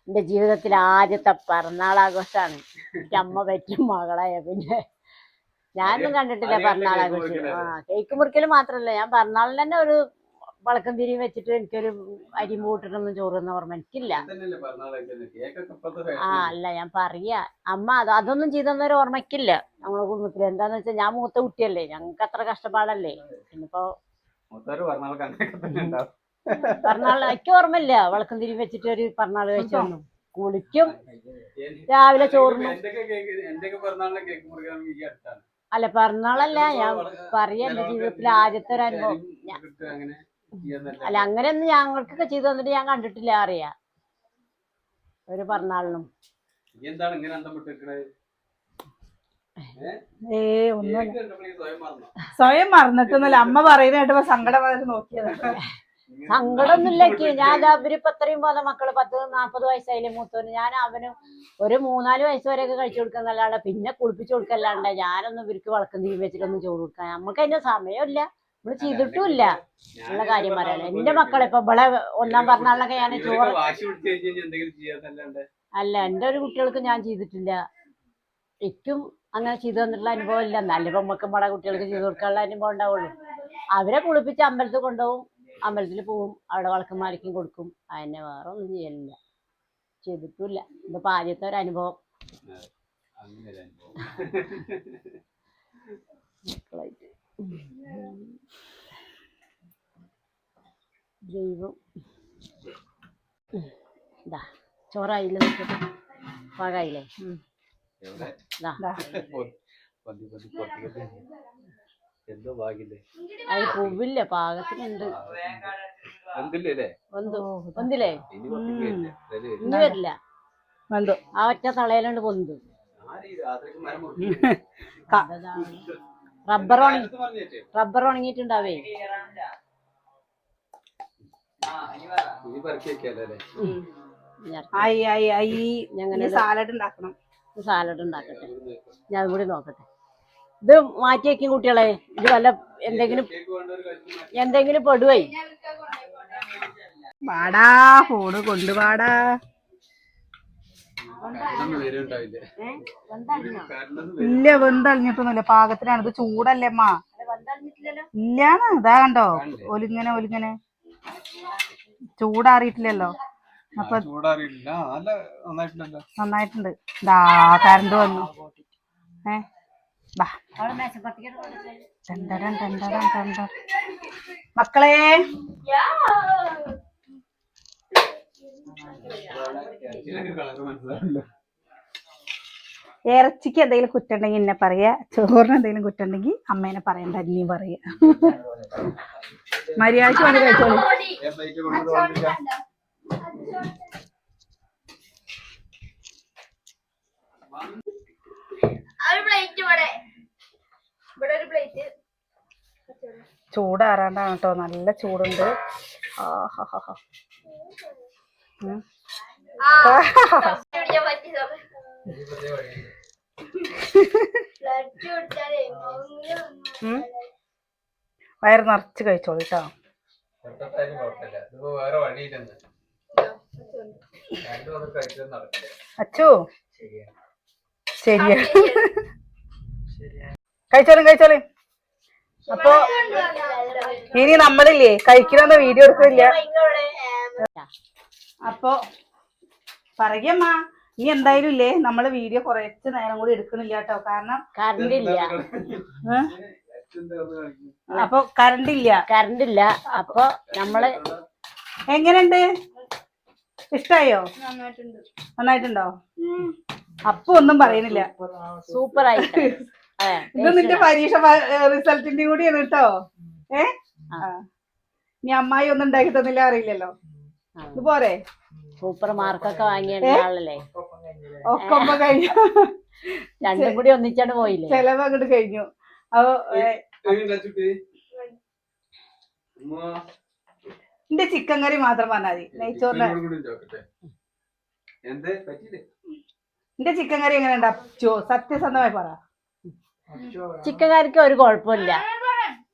എന്റെ ജീവിതത്തിൽ ആദ്യത്തെ പിറന്നാളാഘോഷാണ്. എനിക്ക് അമ്മ പറ്റും മകളായ പിന്നെ ഞാനൊന്നും കണ്ടിട്ടില്ല പിറന്നാളാഘോഷം. കേക്ക് മുറിക്കൽ മാത്രല്ല, ഞാൻ പിറന്നാളിന് തന്നെ ഒരു വളക്കം തിരിയും വെച്ചിട്ട് എനിക്കൊരു അരി മൂട്ടിട്ടൊന്നും ചോറുന്ന ഓർമ്മ എനിക്കില്ല. അല്ല ഞാൻ പറയാ അമ്മ അതൊന്നും ചെയ്തെന്നൊരു ഓർമ്മയ്ക്കില്ല നമ്മളെ കുടുംബത്തില്. എന്താന്ന് വെച്ചാൽ ഞാൻ മൂത്ത കുട്ടിയല്ലേ, ഞങ്ങക്ക് അത്ര കഷ്ടപ്പാടല്ലേ. പിന്നിപ്പോ പിറന്നാൾ എനിക്ക് ഓർമ്മയില്ല വളക്കം തിരി വെച്ചിട്ട് ഒരു പിറന്നാൾ കഴിച്ചു. കുളിക്കും, രാവിലെ ചോറിനും. അല്ല പിറന്നാളല്ല ഞാൻ പറയാ എന്റെ ജീവിതത്തിൽ ആദ്യത്തെ ഒരു അനുഭവം. അല്ല അങ്ങനെയൊന്നും ഞങ്ങൾക്കൊക്കെ ചെയ്തു തന്നിട്ട് ഞാൻ കണ്ടിട്ടില്ല അറിയാ ഒരു പിറന്നാളിനും. സ്വയം മറന്നിട്ടൊന്നുമല്ല. അമ്മ പറയുന്ന കേട്ടപ്പോ സങ്കടമായിട്ട് നോക്കിയതാണ്. സങ്കടമൊന്നുമില്ല എനിക്ക്. ഞാൻ അവരിപ്പോ ഇത്രയും പോലെ മക്കള് 40 വയസ്സായില്ലേ മൂത്തവന്. ഞാൻ അവനും ഒരു 3-4 വയസ്സ് വരെയൊക്കെ കഴിച്ചു കൊടുക്കുന്നല്ലാണ്ട് പിന്നെ കുളിപ്പിച്ചു കൊടുക്കല്ലാണ്ട് ഞാനൊന്നും ഇവർക്ക് വളക്കം തീ വെച്ചിട്ടൊന്നും ചോറ് കൊടുക്കാൻ നമുക്ക് അതിന്റെ സമയമില്ല, നമ്മള് ചെയ്തിട്ടുമില്ല. ഉള്ള കാര്യം പറയാലോ. എന്റെ മക്കളെ ഇപ്പൊ ഇവിടെ ഒന്നാം പറഞ്ഞാലൊക്കെ ഞാൻ ചോറ് അല്ല, എന്റെ ഒരു കുട്ടികൾക്ക് ഞാൻ ചെയ്തിട്ടില്ല. എനിക്കും അങ്ങനെ ചെയ്തു തന്നിട്ടുള്ള അനുഭവം ഇല്ല. എന്നാലും ഇപ്പൊ നമുക്ക് നമ്മളെ കുട്ടികൾക്ക് ചെയ്ത് കൊടുക്കാനുള്ള അനുഭവം ഉണ്ടാവുള്ളൂ. അവരെ കുളിപ്പിച്ച് അമ്പലത്തിൽ കൊണ്ടുപോകും, അമ്പലത്തിൽ പോവും, അവിടെ വളക്കന്മാർക്കും കൊടുക്കും. അതിനെ വേറെ ഒന്നും ചെയ്യലില്ല, ചെയ്തിട്ടില്ല. ഇതിപ്പോ ആദ്യത്തെ ഒരു അനുഭവം. ദൈവം ഇതാ ചോറായില്ല, നിൽക്കട്ടെ, പാകായില്ലേ? അത് പൂവില്ല, പാകത്തിനുണ്ട്. വന്നില്ലേ? ഇനി വരില്ല, ആ ഒറ്റ തളയിലുണ്ട് പൊന്ത്. റബ്ബർ ഉണങ്ങിയിട്ടുണ്ടാവേ. സാലഡ് ഉണ്ടാക്കണം. സാലഡ് ഉണ്ടാക്കട്ടെ, ഞാൻ കൂടി നോക്കട്ടെ. ഇത് മാറ്റി വെക്കും കുട്ടികളെ. ഇത് വല്ല എന്തെങ്കിലും പെടുവേ. വാടാ ഫോണ് കൊണ്ടുപാടാ. ഇല്ല, വെന്തളിഞ്ഞിട്ടൊന്നുമില്ല, പാകത്തിനാണ്. ഇത് ചൂടല്ലേ അമ്മ? ഇല്ലാന്ന് ഇതാ കണ്ടോ, ഒലിങ്ങനെ ചൂടാറിയിട്ടില്ലല്ലോ. അപ്പൊ നന്നായിട്ടുണ്ട്. ഇതാ കറണ്ട് വന്നു. മക്കളെ, ഇറച്ചിക്ക് എന്തെങ്കിലും കുറ്റുണ്ടെങ്കിൽ എന്നെ പറയാ, ചോറിന് എന്തെങ്കിലും കുറ്റുണ്ടെങ്കിൽ അമ്മേനെ പറയണ്ട, നീ പറയാ. മര്യാദക്ക് വന്ന് കഴിച്ചോളൂ. ചൂടാറാണ്ടാണ് കേട്ടോ, നല്ല ചൂടുണ്ട്. വയറ് നിറച്ച് കഴിച്ചോളൂ കേട്ടോ. അച്ചു ശരിയാ, കഴിച്ചോളൂ. അപ്പൊ ഇനി നമ്മളില്ലേ കഴിക്കണമെന്ന് വീഡിയോ എടുക്കില്ല. അപ്പൊ പറയമ്മ, ഇനി എന്തായാലും ഇല്ലേ നമ്മള് വീഡിയോ കുറച്ച് നേരം കൂടി എടുക്കണില്ല കേട്ടോ, കാരണം കറണ്ട് ഇല്ല. അപ്പൊ കറണ്ട് ഇല്ല. അപ്പൊ നമ്മള് എങ്ങനെയുണ്ട്? ഇഷ്ടായോ? നന്നായിട്ടുണ്ടോ? അപ്പൊ ഒന്നും പറയുന്നില്ല. സൂപ്പർ ആയിട്ട്. ഇത് നിന്റെ പരീക്ഷ റിസൾട്ടിന്റെ കൂടിയാണ് കേട്ടോ. ഇനി അമ്മായി ഒന്നും ഉണ്ടാക്കി തന്നില്ല അറിയില്ലല്ലോ. ഇത് പോരെ? സൂപ്പർ മാർക്കൊക്കെ വാങ്ങിയ ആളല്ലേ. ഒക്കെ കഴിഞ്ഞു, രണ്ടും കൂടി ഒന്നിച്ചാണ് പോയില്ലേ, ചെലവ് അങ്ങോട്ട് കഴിഞ്ഞു. അപ്പൊ എന്റെ ചിക്കൻ കറി മാത്രം പറഞ്ഞാൽ മതി. നെയ്ച്ചോറിന്റെ എന്റെ ചിക്കൻ കറി എങ്ങനെ ഉണ്ടാ? സത്യസന്ധമായി പറ. ചിക്കൻ കറിക്ക് ഒരു കുഴപ്പമില്ല,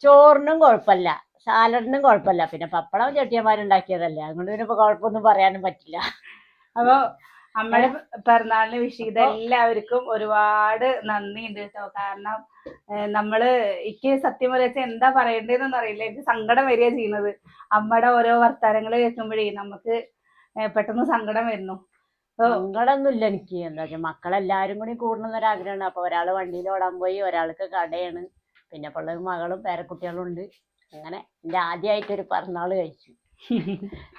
ചോറിനും കുഴപ്പമില്ല, സാലഡിനും കുഴപ്പമില്ല. പിന്നെ പപ്പടം ചെട്ടിയന്മാരുണ്ടാക്കിയതല്ലേ, അതുകൊണ്ട് പിന്നെ ഇപ്പൊ കുഴപ്പമൊന്നും പറയാനും പറ്റില്ല. അപ്പൊ അമ്മയുടെ പിറന്നാളിന് വിഷ് ചെയ്ത എല്ലാവർക്കും ഒരുപാട് നന്ദിയുണ്ട് കേട്ടോ. കാരണം നമ്മള് എനിക്ക് സത്യം പറയാ എന്താ പറയണ്ടതെന്നൊന്നും അറിയില്ല. എനിക്ക് സങ്കടം വരിക ചെയ്യുന്നത്. അമ്മയുടെ ഓരോ വർത്താനങ്ങൾ കേൾക്കുമ്പോഴേ നമുക്ക് പെട്ടെന്ന് സങ്കടം വരുന്നു. സങ്കടമൊന്നുമില്ല എനിക്ക്. എന്താ വെച്ചാൽ മക്കളെല്ലാരും കൂടി കൂടണമെന്നൊരാഗ്രഹമാണ്. അപ്പൊ ഒരാള് വണ്ടിയിൽ ഓടാൻ പോയി, ഒരാൾക്ക് കടയാണ്, പിന്നെ പിള്ളേർ മകളും പേരക്കുട്ടികളും ഉണ്ട്. അങ്ങനെ എന്റെ ആദ്യമായിട്ടൊരു പിറന്നാള് കഴിച്ചു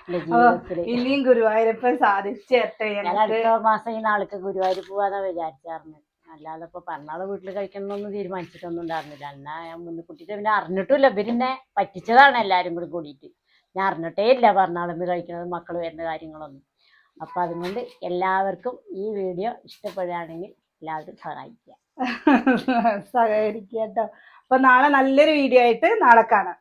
ജീവിതത്തില്. ഇനിയും ഗുരുവായൂരപ്പൻ സാധിച്ചേട്ടെ. ഞാൻ അടുത്ത മാസം ഈ നാൾക്ക് ഗുരുവായൂർ പോവാന്നാ വിചാരിച്ചായിരുന്നു. അല്ലാതെ ഇപ്പൊ പിറന്നാള് വീട്ടിൽ കഴിക്കണമെന്നൊന്നും തീരുമാനിച്ചിട്ടൊന്നും ഉണ്ടായിരുന്നില്ല. എന്നാ ഞാൻ മുന്നിക്കുട്ടിട്ട് പിന്നെ അറിഞ്ഞിട്ടില്ല. ഇവരെന്നെ പറ്റിച്ചതാണ് എല്ലാരും കൂടി കൂടിയിട്ട്. ഞാൻ അറിഞ്ഞിട്ടേ ഇല്ല പിറന്നാളെന്ന് കഴിക്കുന്നത്, മക്കൾ വരുന്ന കാര്യങ്ങളൊന്നും. അപ്പൊ അതുകൊണ്ട് എല്ലാവർക്കും ഈ വീഡിയോ ഇഷ്ടപ്പെടുകയാണെങ്കിൽ എല്ലാവരും സഹായിക്കുക. സഹകരിക്കുക കേട്ടോ. അപ്പൊ നാളെ നല്ലൊരു വീഡിയോ ആയിട്ട് നാളെ കാണാം.